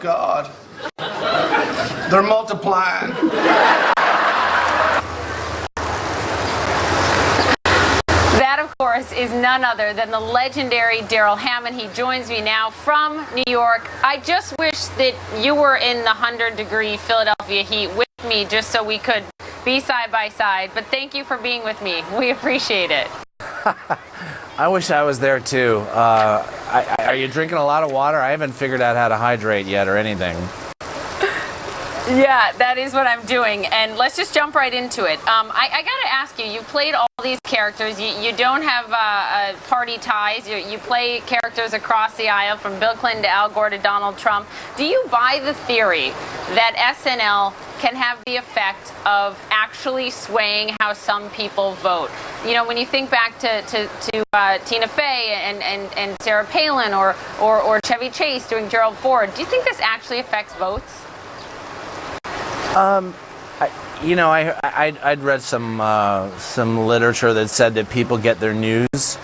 God. They're multiplying. That, of course, is none other than the legendary Darrell Hammond. He joins me now from New York. I just wish that you were in the 100-degree Philadelphia heat with me just so we could be side by side. But thank you for being with me. We appreciate it. I wish I was there, too. Are you drinking a lot of water? I haven't figured out how to hydrate yet or anything. Yeah, that is what I'm doing, and let's just jump right into it. I got to ask you, you played all these characters. You don't have party ties. You play characters across the aisle, from Bill Clinton to Al Gore to Donald Trump. Do you buy the theory that SNL can have the effect of actually swaying how some people vote? You know, when you think back to Tina Fey and Sarah Palin or Chevy Chase doing Gerald Ford, do you think this actually affects votes? I'd read some literature that said that people get their news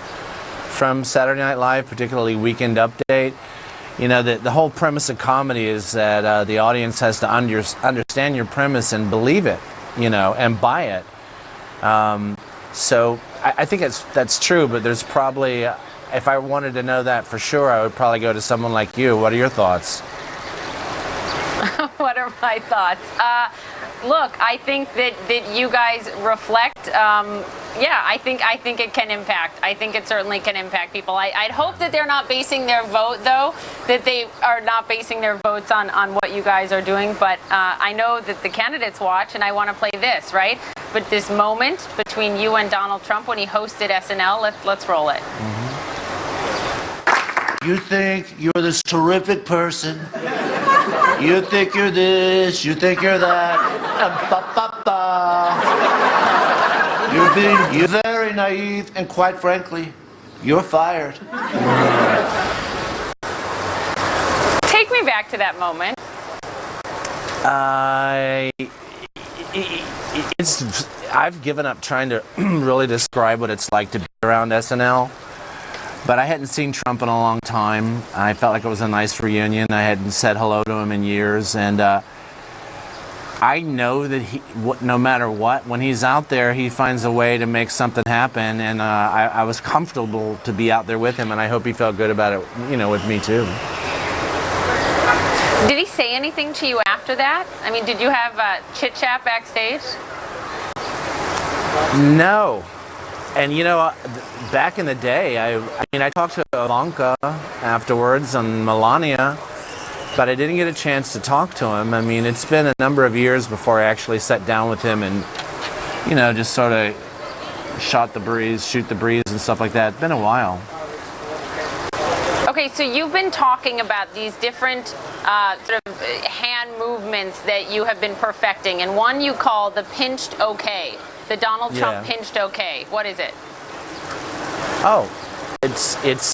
from Saturday Night Live, particularly Weekend Update. You know, the whole premise of comedy is that the audience has to understand your premise and believe it, you know, and buy it. So I think that's true, but there's probably, if I wanted to know that for sure, I would probably go to someone like you. What are your thoughts? What are my thoughts? Look, I think that you guys reflect. Yeah, I think it can impact. I think it certainly can impact people. I'd hope that they're not basing their vote, though, that they are not basing their votes on what you guys are doing. But I know that the candidates watch, and I want to play this, right? But this moment between you and Donald Trump when he hosted SNL, let's roll it. You think you're this terrific person. You think you're this, you think you're that. You're very naive, and quite frankly, you're fired. Take me back to that moment. I've given up trying to really describe what it's like to be around SNL. But I hadn't seen Trump in a long time. I felt like it was a nice reunion. I hadn't said hello to him in years. And I know that no matter what, when he's out there, he finds a way to make something happen. And I was comfortable to be out there with him, and I hope he felt good about it, you know, with me too. Did he say anything to you after that? I mean, did you have chit-chat backstage? No. And, you know, back in the day, I talked to Ivanka afterwards and Melania, but I didn't get a chance to talk to him. I mean, it's been a number of years before I actually sat down with him and, you know, just sort of shoot the breeze and stuff like that. It's been a while. Okay, so you've been talking about these different sort of hand movements that you have been perfecting, and one you call the pinched okay. The Donald Trump pinched okay. What is it? Oh, it's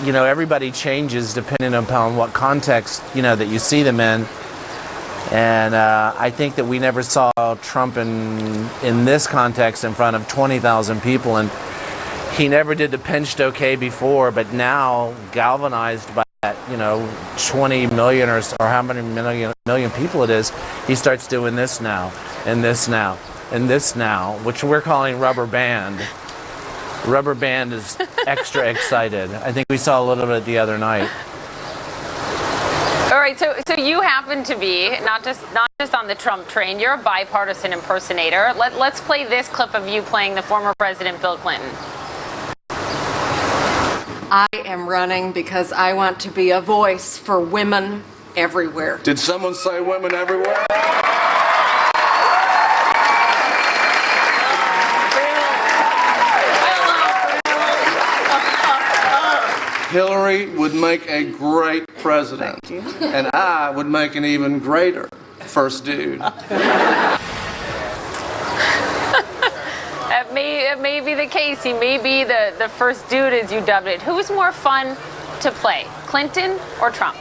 you know, everybody changes depending upon what context, you know, that you see them in. And I think that we never saw Trump in this context in front of 20,000 people, and he never did the pinched okay before, but now, galvanized by that, you know, 20 million or how many million people it is, he starts doing this now, and this now, and this now, which we're calling rubber band. Rubber band is extra excited. I think we saw a little bit the other night. All right, so you happen to be not just on the Trump train. You're a bipartisan impersonator. Let's play this clip of you playing the former President Bill Clinton. I am running because I want to be a voice for women everywhere. Did someone say women everywhere? Hillary would make a great president. Thank you. And I would make an even greater first dude. It may be the case. He may be the first dude, as you dubbed it. Who's more fun to play, Clinton or Trump?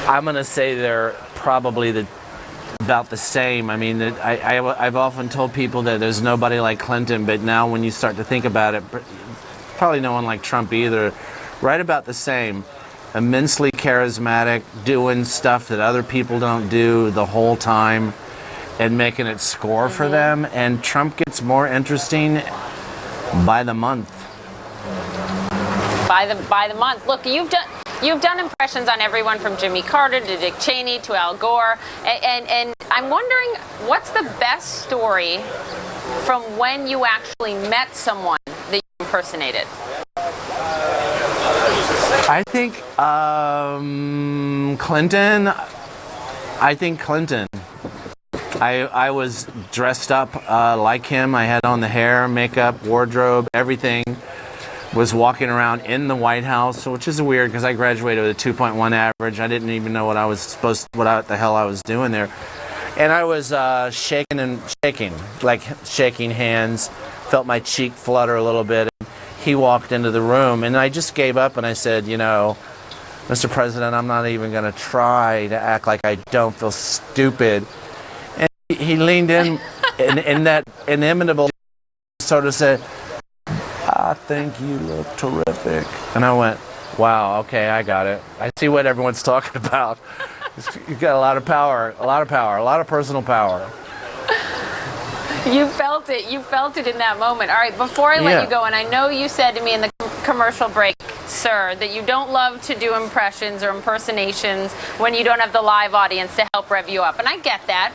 I'm going to say they're probably about the same. I mean, I've often told people that there's nobody like Clinton, but now when you start to think about it, probably no one like Trump either. Right about the same. immensely charismatic, doing stuff that other people don't do the whole time and making it score for them. And Trump gets more interesting by the month. By the month. Look, you've done impressions on everyone from Jimmy Carter to Dick Cheney to Al Gore, and I'm wondering, what's the best story from when you actually met someone that you impersonated? I think Clinton. I think Clinton. I was dressed up like him. I had on the hair, makeup, wardrobe, everything. Was walking around in the White House, which is weird because I graduated with a 2.1 average. I didn't even know what the hell I was doing there. And I was shaking, like shaking hands, felt my cheek flutter a little bit. He walked into the room, and I just gave up, and I said, you know, Mr. President, I'm not even going to try to act like I don't feel stupid. And he leaned in that inimitable sort of said, I think you look terrific. And I went, wow, okay, I got it. I see what everyone's talking about. You've got a lot of power, a lot of personal power. You felt it in that moment. All right, before I let you go, and I know you said to me in the commercial break, sir, that you don't love to do impressions or impersonations when you don't have the live audience to help rev you up. And I get that.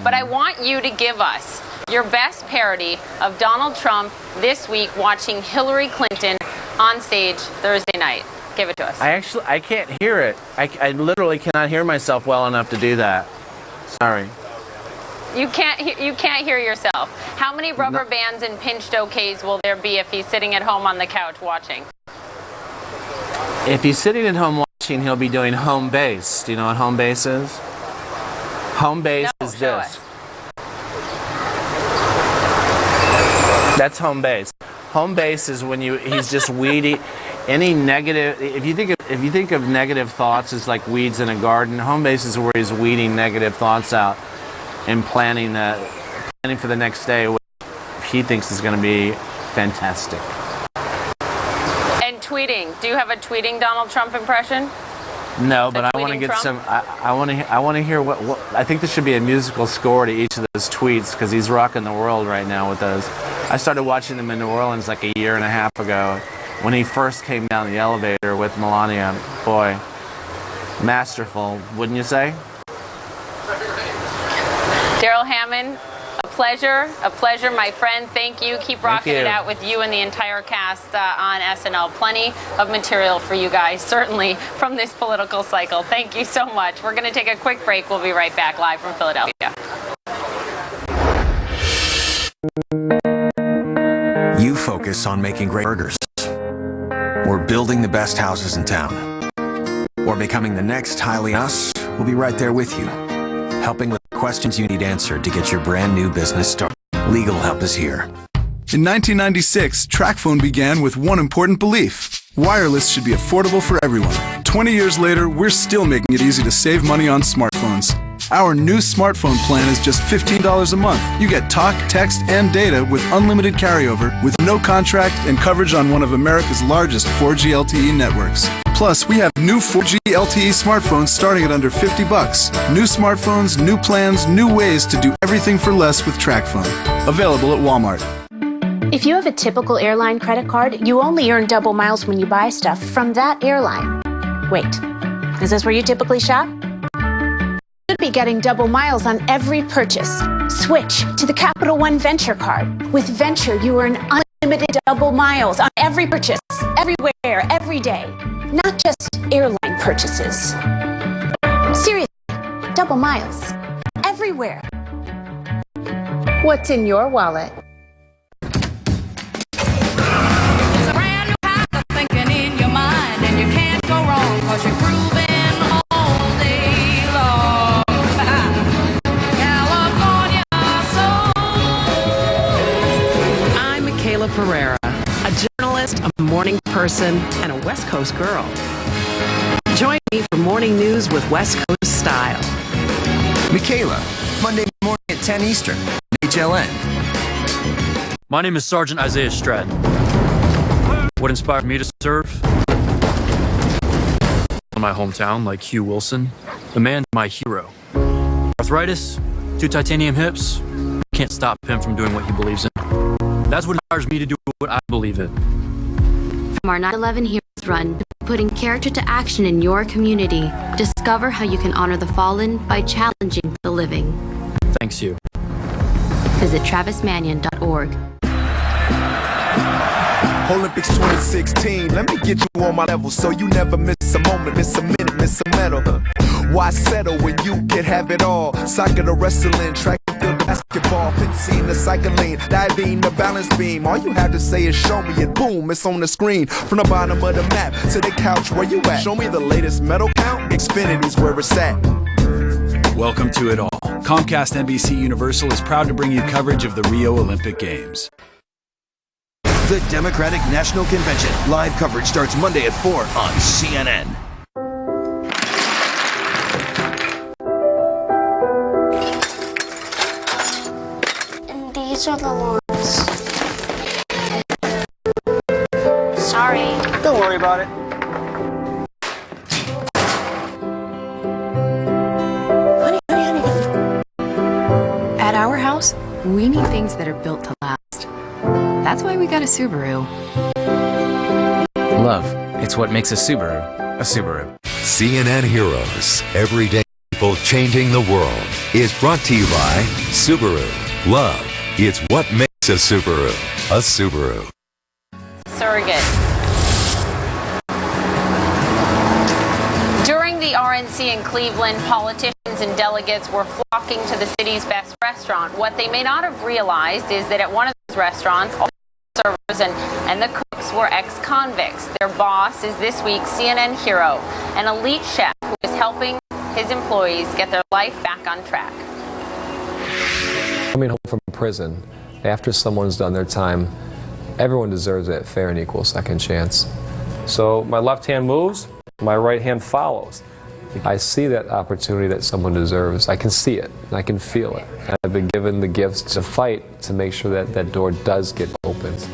But I want you to give us your best parody of Donald Trump this week watching Hillary Clinton on stage Thursday night. Give it to us. I can't hear it. I literally cannot hear myself well enough to do that. Sorry. You can't hear yourself. How many rubber bands and pinched OKs will there be if he's sitting at home on the couch watching? If he's sitting at home watching, he'll be doing home base. Do you know what home base is? Home base is this. That's home base. Home base is when he's just weedy. Any negative, if you think of negative thoughts as like weeds in a garden, home base is where he's weeding negative thoughts out and planning for the next day, which he thinks is going to be fantastic. And tweeting. Do you have a tweeting Donald Trump impression? No, but I want to get Trump? some. I want to hear what. I think there should be a musical score to each of those tweets because he's rocking the world right now with those. I started watching them in New Orleans like a year and a half ago when he first came down the elevator with Melania. Boy, masterful, wouldn't you say? Darrell Hammond, a pleasure, my friend. Thank you. Keep rocking it out with you and the entire cast on SNL. Plenty of material for you guys, certainly from this political cycle. Thank you so much. We're going to take a quick break. We'll be right back live from Philadelphia. You focus on making great burgers, or building the best houses in town, or becoming the next Highly Us. We'll be right there with you, helping with questions you need answered to get your brand new business started. Legal help is here. In 1996, TracFone began with one important belief: wireless should be affordable for everyone. 20 years later, we're still making it easy to save money on smartphones. Our new smartphone plan is just $15 a month. You get talk, text, and data with unlimited carryover, with no contract and coverage on one of America's largest 4G LTE networks. Plus, we have new 4G LTE smartphones starting at under $50. New smartphones, new plans, new ways to do everything for less with TracFone. Available at Walmart. If you have a typical airline credit card, you only earn double miles when you buy stuff from that airline. Wait, is this where you typically shop? You should be getting double miles on every purchase. Switch to the Capital One Venture card. With Venture, you earn unlimited double miles on every purchase, everywhere, every day. Not just airline purchases. Seriously, double miles. Everywhere. What's in your wallet? It's a brand new path of thinking in your mind, and you can't go wrong, 'cause you're grooving all day long. California soul. I'm Michaela Pereira, a journalist, a morning person, and a West Coast girl. Join me for morning news with West Coast style. Michaela, Monday morning at 10 Eastern, HLN. My name is Sergeant Isaiah Stratton. What inspired me to serve? in my hometown, like Hugh Wilson, the man's my hero. Arthritis, 2 titanium hips, can't stop him from doing what he believes in. That's what inspires me to do what I believe in. From our 9/11 Heroes Run, putting character to action in your community, discover how you can honor the fallen by challenging the living. Thanks, Hugh. Visit travismanion.org. Olympics 2016, let me get you on my level so you never miss a moment, miss a minute, miss a medal. Why settle when you can have it all? Soccer to wrestling, track and field to basketball, fencing to cycling, diving the balance beam. All you have to say is show me and boom, it's on the screen. From the bottom of the map to the couch where you at. Show me the latest medal count, Xfinity's where it's at. Welcome to it all. Comcast NBC Universal is proud to bring you coverage of the Rio Olympic Games. The Democratic National Convention. Live coverage starts Monday at 4 on CNN. And these are the ones. Sorry. Don't worry about it. At our house, we need things that are built to last. That's why we got a Subaru. Love. It's what makes a Subaru a Subaru. CNN Heroes. Everyday people changing the world. Is brought to you by Subaru. Love. It's what makes a Subaru a Subaru. Surrogate. During the RNC in Cleveland, politicians and delegates were flocking to the city's best restaurant. What they may not have realized is that at one of those restaurants, all the servers and the cooks were ex-convicts. Their boss is this week's CNN hero, an elite chef who is helping his employees get their life back on track. Coming home from prison after someone's done their time, everyone deserves that fair and equal second chance. So my left hand moves, my right hand follows. I see that opportunity that someone deserves. I can see it, and I can feel it. And I've been given the gifts to fight to make sure that that door does get opened.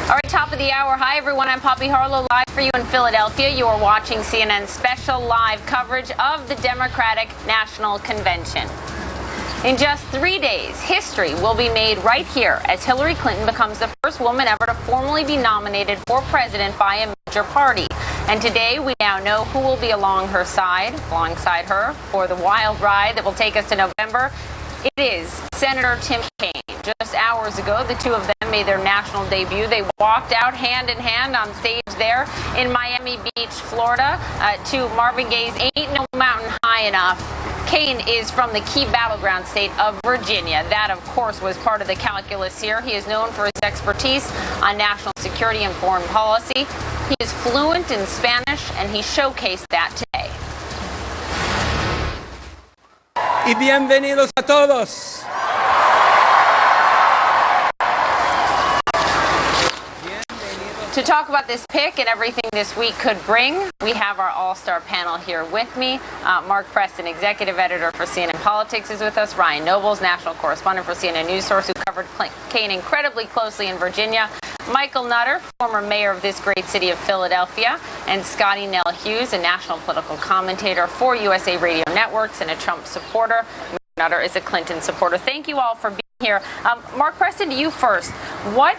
All right, top of the hour. Hi, everyone. I'm Poppy Harlow, live for you in Philadelphia. You are watching CNN's special live coverage of the Democratic National Convention. In just 3 days, history will be made right here as Hillary Clinton becomes the first woman ever to formally be nominated for president by a major party. And today, we now know who will be alongside her for the wild ride that will take us to November. It is Senator Tim Kaine. Just hours ago, the two of them made their national debut. They walked out hand in hand on stage there in Miami Beach, Florida, to Marvin Gaye's Ain't No Mountain High Enough. Kaine is from the key battleground state of Virginia. That, of course, was part of the calculus here. He is known for his expertise on national security and foreign policy. He is fluent in Spanish, and he showcased that today. Y bienvenidos a todos. To talk about this pick and everything this week could bring, we have our all-star panel here with me. Mark Preston, executive editor for CNN Politics, is with us. Ryan Nobles, national correspondent for CNN News Source, who covered Kaine incredibly closely in Virginia. Michael Nutter, former mayor of this great city of Philadelphia. And Scotty Nell Hughes, a national political commentator for USA Radio Networks and a Trump supporter. Nutter is a Clinton supporter. Thank you all for being here. Mark Preston, to you first. What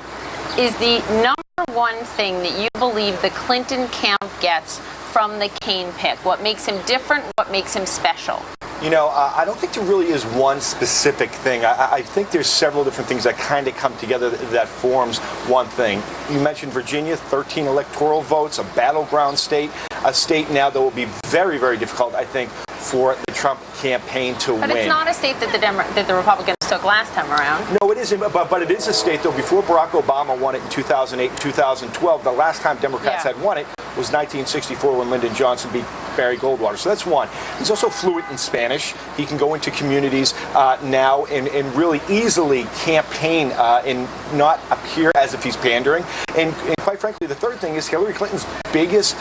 is the number one thing that you believe the Clinton camp gets from the Kaine pick? What makes him different? What makes him special? You know, I don't think there really is one specific thing. I think there's several different things that kind of come together that forms one thing. You mentioned Virginia, 13 electoral votes, a battleground state, a state now that will be very, very difficult, I think, for the Trump campaign to win. But it's not a state that the Republicans took last time around. No, it isn't. But it is a state, though. Before Barack Obama won it in 2008 and 2012, the last time Democrats had won it was 1964 when Lyndon Johnson beat Barry Goldwater. So that's one. He's also fluent in Spanish. He can go into communities now and really easily campaign and not appear as if he's pandering. And quite frankly, the third thing is Hillary Clinton's biggest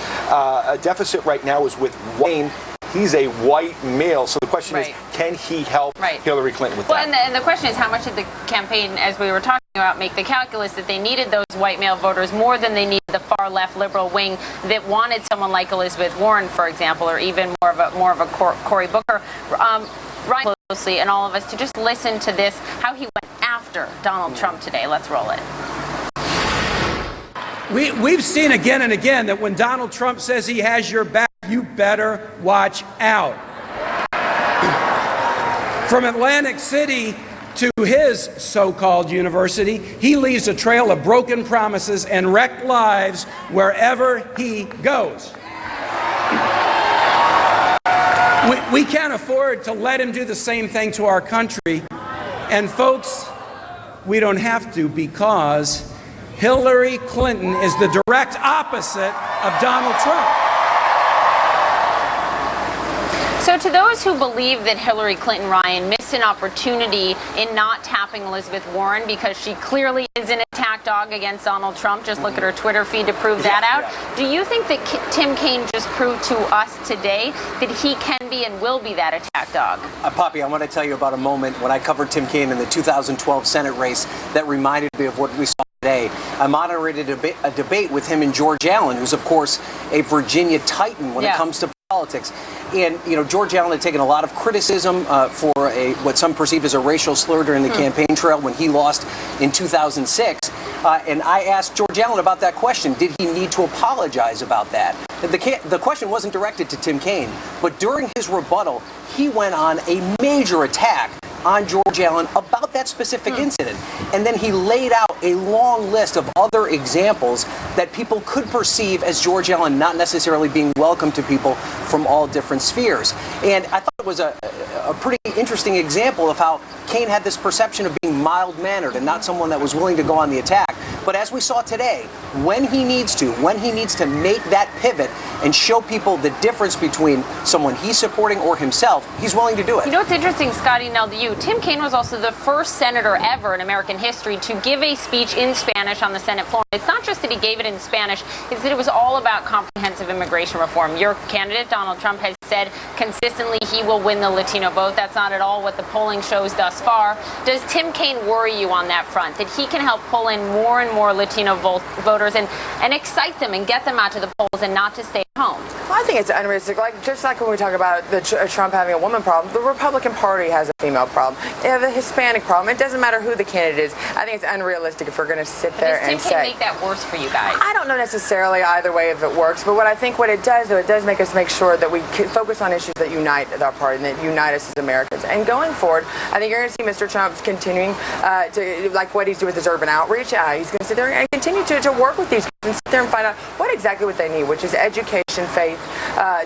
deficit right now is with Wayne. He's a white male. So the question is, can he help Hillary Clinton with that? And the question is, how much did the campaign, as we were talking about, make the calculus that they needed those white male voters more than they needed the far left liberal wing that wanted someone like Elizabeth Warren, for example, or even more of a Cory Booker. Ryan closely, and all of us to just listen to this, how he went after Donald Trump today. Let's roll it. We've seen again and again that when Donald Trump says he has your back, you better watch out. From Atlantic City to his so-called university, he leaves a trail of broken promises and wrecked lives wherever he goes. We can't afford to let him do the same thing to our country. And folks, we don't have to, because Hillary Clinton is the direct opposite of Donald Trump. So to those who believe that Hillary Clinton, Ryan, missed an opportunity in not tapping Elizabeth Warren because she clearly is an attack dog against Donald Trump, just look at her Twitter feed to prove that out. Do you think that Tim Kaine just proved to us today that he can be and will be that attack dog? Poppy, I want to tell you about a moment when I covered Tim Kaine in the 2012 Senate race that reminded me of what we saw today. I moderated a debate with him and George Allen, who's, of course, a Virginia titan when it comes to politics. And, you know, George Allen had taken a lot of criticism for what some perceive as a racial slur during the campaign trail when he lost in 2006. And I asked George Allen about that question. Did he need to apologize about that? The question wasn't directed to Tim Kaine, but during his rebuttal, he went on a major attack on George Allen about that specific incident. And then he laid out a long list of other examples that people could perceive as George Allen not necessarily being welcome to people from all different spheres. And I thought it was a pretty interesting example of how Kaine had this perception of being mild-mannered and not someone that was willing to go on the attack. But as we saw today, when he needs to make that pivot and show people the difference between someone he's supporting or himself, he's willing to do it. You know what's interesting, Scotty, now to you, Tim Kaine was also the first senator ever in American history to give a speech in Spanish on the Senate floor. It's not just that he gave it in Spanish, it's that it was all about comprehensive immigration reform. Your candidate, Donald Trump, has said consistently he will win the Latino vote. That's not at all what the polling shows thus far. Does Tim Kaine worry you on that front, that he can help pull in more and more Latino voters and excite them and get them out to the polls and not to stay home? Well, I think it's unrealistic. Just like when we talk about Trump having a woman problem, the Republican Party has a female problem. They have a Hispanic problem. It doesn't matter who the candidate is. I think it's unrealistic if we're going to sit there and say. Does Tim Kaine make that worse for you guys? I don't know necessarily either way if it works, but what I think what it does, though, it does make us make sure that we focus on issues that unite our party and that unite us as Americans. And going forward, I think you're going to see Mr. Trump continuing to, like what he's doing with his urban outreach. He's going to sit there and continue to work with these kids and sit there and find out what exactly what they need, which is education, faith,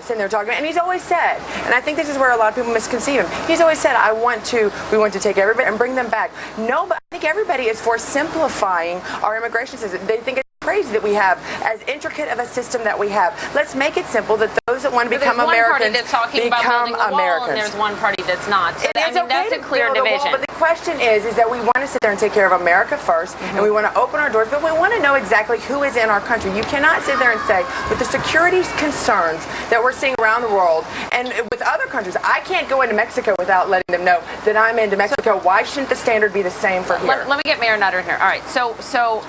sitting there talking about. And he's always said, and I think this is where a lot of people misconceive him, he's always said, we want to take everybody and bring them back. No, but I think everybody is for simplifying our immigration system. They think it's crazy that we have as intricate of a system that we have. Let's make it simple that those that want to become Americans there's one party that's talking about building a wall, and there's one party that's not. So that's a clear division. But the question is that we want to sit there and take care of America first, and we want to open our doors, but we want to know exactly who is in our country. You cannot sit there and say, with the security concerns that we're seeing around the world, and with other countries, I can't go into Mexico without letting them know that I'm into Mexico. Why shouldn't the standard be the same for here? Let me get Mayor Nutter here. All right, so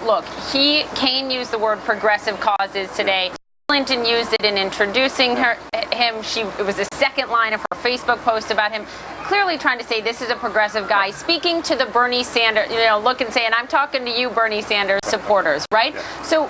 look, Kaine used the word progressive causes today. Clinton used it in introducing him. It was the second line of her Facebook post about him, clearly trying to say this is a progressive guy, speaking to the Bernie Sanders, look and say, and I'm talking to you, Bernie Sanders supporters, right? So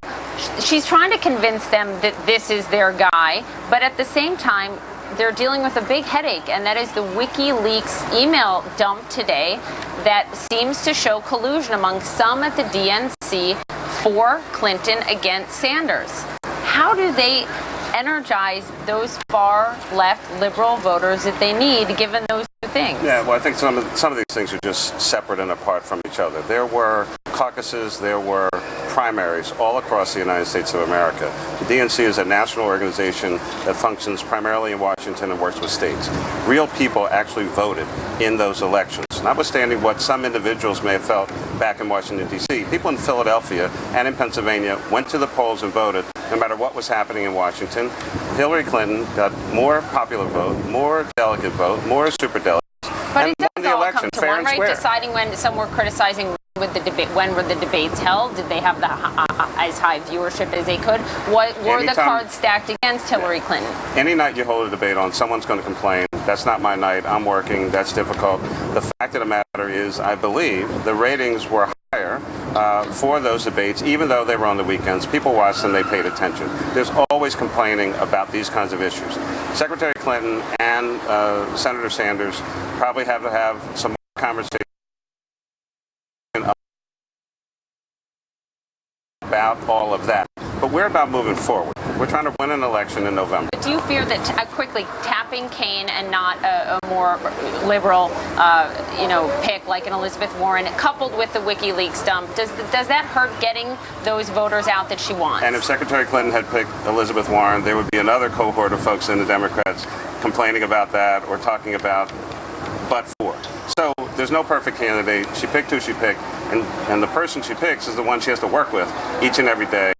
she's trying to convince them that this is their guy, but at the same time, they're dealing with a big headache, and that is the WikiLeaks email dump today that seems to show collusion among some at the DNC for Clinton against Sanders. How do they energize those far left liberal voters that they need, given those two things? Yeah, well, I think some of these things are just separate and apart from each other. There were caucuses, there were primaries all across the United States of America. The DNC is a national organization that functions primarily in Washington and works with states. Real people actually voted in those elections. Notwithstanding what some individuals may have felt back in Washington, D.C., people in Philadelphia and in Pennsylvania went to the polls and voted no matter what was happening in Washington. Hillary Clinton got more popular vote, more delegate vote, more superdelegates. But it won does the all election come to fair one, and right? square. Deciding when some were criticizing with the debate, when were the debates held? Did they have the as high viewership as they could? What were the Anytime- cards stacked against Hillary Clinton? Any night you hold a debate on, someone's going to complain. That's not my night. I'm working. That's difficult. The fact of the matter is, I believe the ratings were higher for those debates, even though they were on the weekends. People watched them. They paid attention. There's always complaining about these kinds of issues. Secretary Clinton and Senator Sanders probably have to have some conversation about all of that. But we're about moving forward. We're trying to win an election in November. Do you fear that quickly tapping Kaine and not a more liberal, pick like an Elizabeth Warren, coupled with the WikiLeaks dump, does that hurt getting those voters out that she wants? And if Secretary Clinton had picked Elizabeth Warren, there would be another cohort of folks in the Democrats complaining about that or talking about but for. So there's no perfect candidate. She picked who she picked, and the person she picks is the one she has to work with each and every day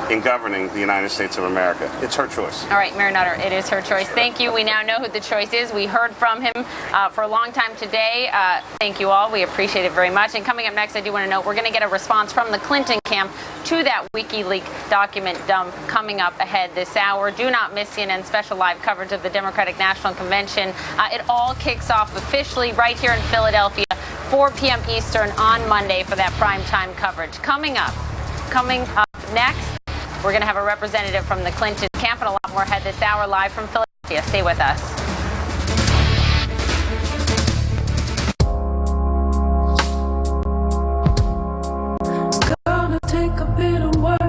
in governing the United States of America. It's her choice. All right, Mayor Nutter, it is her choice. Thank you. We now know who the choice is. We heard from him for a long time today. Thank you all. We appreciate it very much. And coming up next, I do want to note we're going to get a response from the Clinton camp to that WikiLeaks document dump coming up ahead this hour. Do not miss CNN's special live coverage of the Democratic National Convention. It all kicks off officially right here in Philadelphia, 4 p.m. Eastern on Monday for that primetime coverage. Coming up next, we're going to have a representative from the Clinton camp and a lot more ahead this hour live from Philadelphia. Stay with us. Gonna take a bit of work.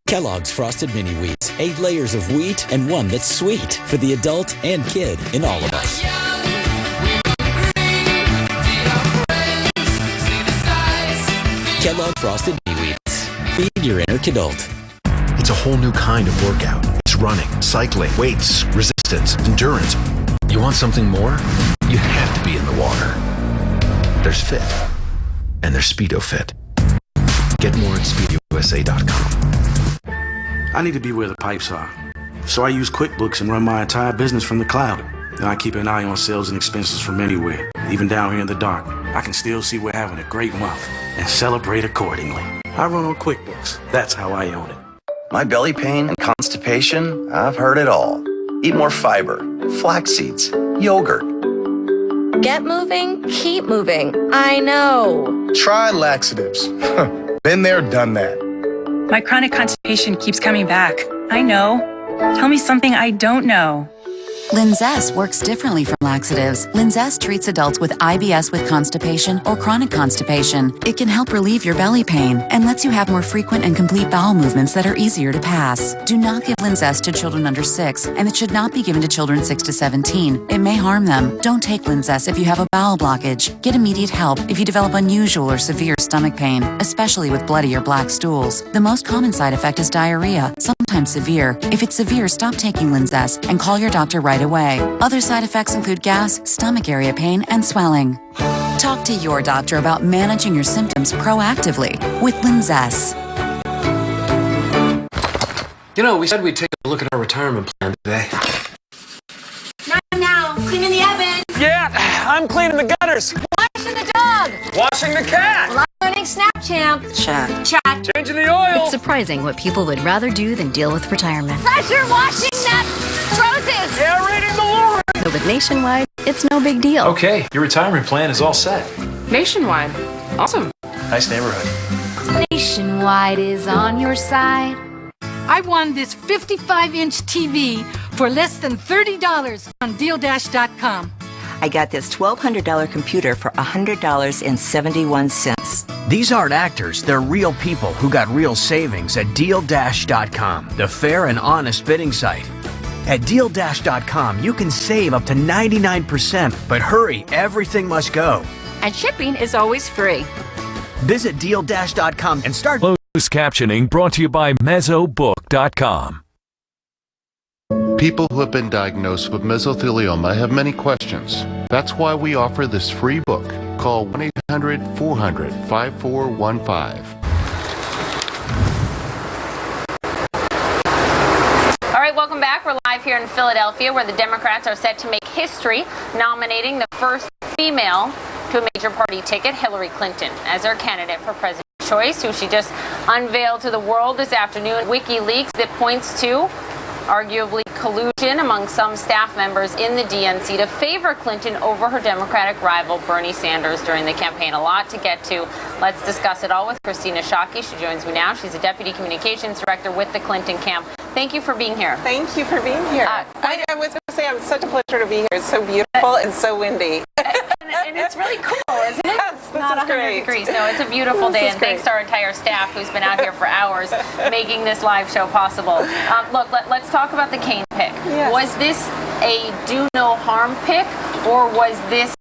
Kellogg's Frosted Mini Wheats. 8 layers of wheat and one that's sweet for the adult and kid in all of us. Kellogg Frosted Mini Wheats. Feed your inner kidult. It's a whole new kind of workout. It's running, cycling, weights, resistance, endurance. You want something more? You have to be in the water. There's Fit, and there's Speedo Fit. Get more at SpeedoUSA.com. I need to be where the pipes are. So I use QuickBooks and run my entire business from the cloud. Then I keep an eye on sales and expenses from anywhere, even down here in the dark. I can still see we're having a great month and celebrate accordingly. I run on QuickBooks. That's how I own it. My belly pain and constipation, I've heard it all. Eat more fiber, flax seeds, yogurt. Get moving, keep moving. I know. Try laxatives. Been there, done that. My chronic constipation keeps coming back. I know. Tell me something I don't know. Linzess works differently from laxatives. Linzess treats adults with IBS with constipation or chronic constipation. It can help relieve your belly pain and lets you have more frequent and complete bowel movements that are easier to pass. Do not give Linzess to children under 6, and it should not be given to children 6 to 17. It may harm them. Don't take Linzess if you have a bowel blockage. Get immediate help if you develop unusual or severe stomach pain, especially with bloody or black stools. The most common side effect is diarrhea, sometimes severe. If it's severe, stop taking Linzess and call your doctor right away. Other side effects include gas, stomach area pain, and swelling. Talk to your doctor about managing your symptoms proactively with Linzess. You know, we said we'd take a look at our retirement plan today. Now, cleaning the oven. Yeah, I'm cleaning the gutters. Washing the dog. Washing the cat. Well, I'm learning Snapchat. Chat. Changing the oil. It's surprising what people would rather do than deal with retirement. Pressure washing that roses. Aerating the lawn. But with Nationwide, it's no big deal. Okay, your retirement plan is all set. Nationwide. Awesome. Nice neighborhood. Nationwide is on your side. I won this 55-inch TV for less than $30 on DealDash.com. I got this $1,200 computer for $100.71. These aren't actors, they're real people who got real savings at DealDash.com, the fair and honest bidding site. At DealDash.com, you can save up to 99%, but hurry, everything must go. And shipping is always free. Visit DealDash.com and start. Closed captioning brought to you by MezzoBook.com. People who have been diagnosed with mesothelioma have many questions. That's why we offer this free book. Call 1-800-400-5415. All right, welcome back. We're live here in Philadelphia, where the Democrats are set to make history, nominating the first female to a major party ticket, Hillary Clinton, as their candidate for president choice, who she just unveiled to the world this afternoon. WikiLeaks that points to arguably collusion among some staff members in the DNC to favor Clinton over her Democratic rival Bernie Sanders during the campaign. A lot to get to. Let's discuss it all with Christina Shockey. She joins me now. She's a deputy communications director with the Clinton camp. Thank you for being here. Thank you for being here. I was going to say, it's such a pleasure to be here. It's so beautiful and so windy. And it's really cool, isn't it? Yes, it's not 100 degrees. No, it's a beautiful day, and thanks to our entire staff who's been out here for hours making this live show possible. Look, let's talk about the Kaine pick. Yes. Was this a do no harm pick, or was this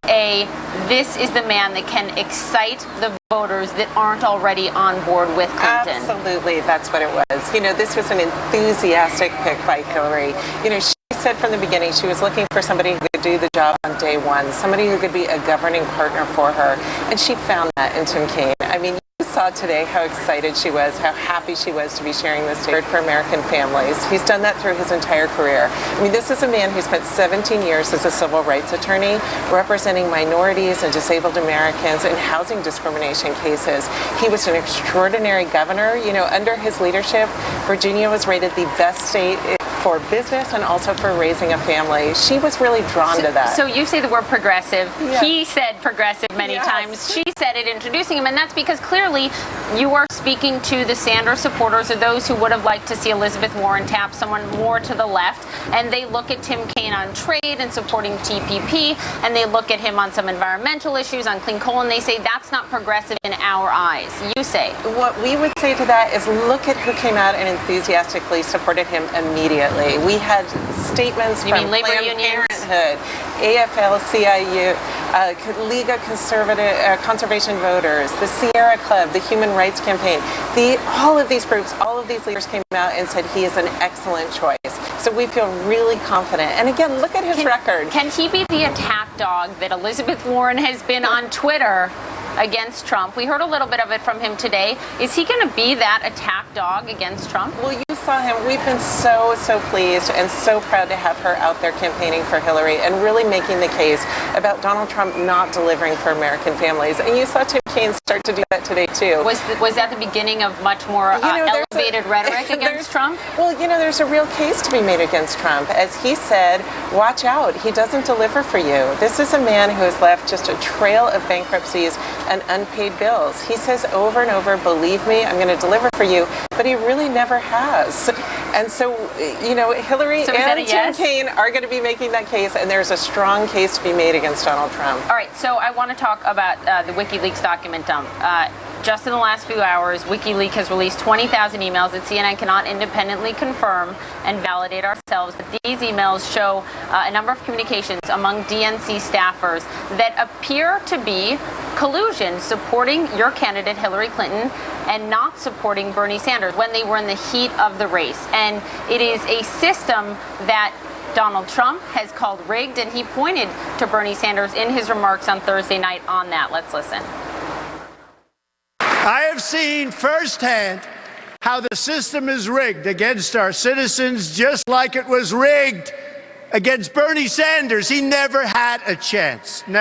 this is the man that can excite the voters that aren't already on board with Clinton? Absolutely, that's what it was. You know, this was an enthusiastic pick by Hillary. You know, she said from the beginning she was looking for somebody who could do the job on day one, somebody who could be a governing partner for her, and she found that in Tim Kaine. I mean, you saw today how excited she was, how happy she was to be sharing this stage for American families. He's done that through his entire career. I mean, this is a man who spent 17 years as a civil rights attorney representing minorities and disabled Americans in housing discrimination cases. He was an extraordinary governor. You know, under his leadership, Virginia was rated the best state for business and also for raising a family. She was really drawn to that. So you say the word progressive. Yes. He said progressive many times. She said it introducing him, and that's because clearly you are speaking to the Sanders supporters, or those who would have liked to see Elizabeth Warren tap someone more to the left, and they look at Tim Kaine on trade and supporting TPP, and they look at him on some environmental issues, on clean coal, and they say that's not progressive in our eyes. You say. What we would say to that is look at who came out and enthusiastically supported him immediately. We had statements from Planned Parenthood, AFL-CIO, Liga Conservation Voters, the Sierra Club, the Human Rights Campaign. All of these groups, all of these leaders came out and said he is an excellent choice. So we feel really confident. And again, look at his record. Can he be the attack dog that Elizabeth Warren has been on Twitter against Trump? We heard a little bit of it from him today. Is he going to be that attack dog against Trump? Well, you saw him. We've been so pleased and so proud to have her out there campaigning for Hillary and really making the case about Donald Trump not delivering for American families. And you saw Tim Kaine start to do that today, too. Was that the beginning of much more elevated rhetoric against Trump? Well, you know, there's a real case to be made against Trump. As he said, watch out. He doesn't deliver for you. This is a man who has left just a trail of bankruptcies and unpaid bills. He says over and over, believe me, I'm going to deliver for you, but he really never has. And so, you know, Hillary and Tim Kaine are going to be making that case, and there's a strong case to be made against Donald Trump. All right, so I want to talk about the WikiLeaks document dump. Just in the last few hours, WikiLeaks has released 20,000 emails that CNN cannot independently confirm and validate ourselves. But these emails show a number of communications among DNC staffers that appear to be collusion, supporting your candidate Hillary Clinton and not supporting Bernie Sanders when they were in the heat of the race. And it is a system that Donald Trump has called rigged, and he pointed to Bernie Sanders in his remarks on Thursday night on that. Let's listen. I have seen firsthand how the system is rigged against our citizens, just like it was rigged against Bernie Sanders. He never had a chance. Never.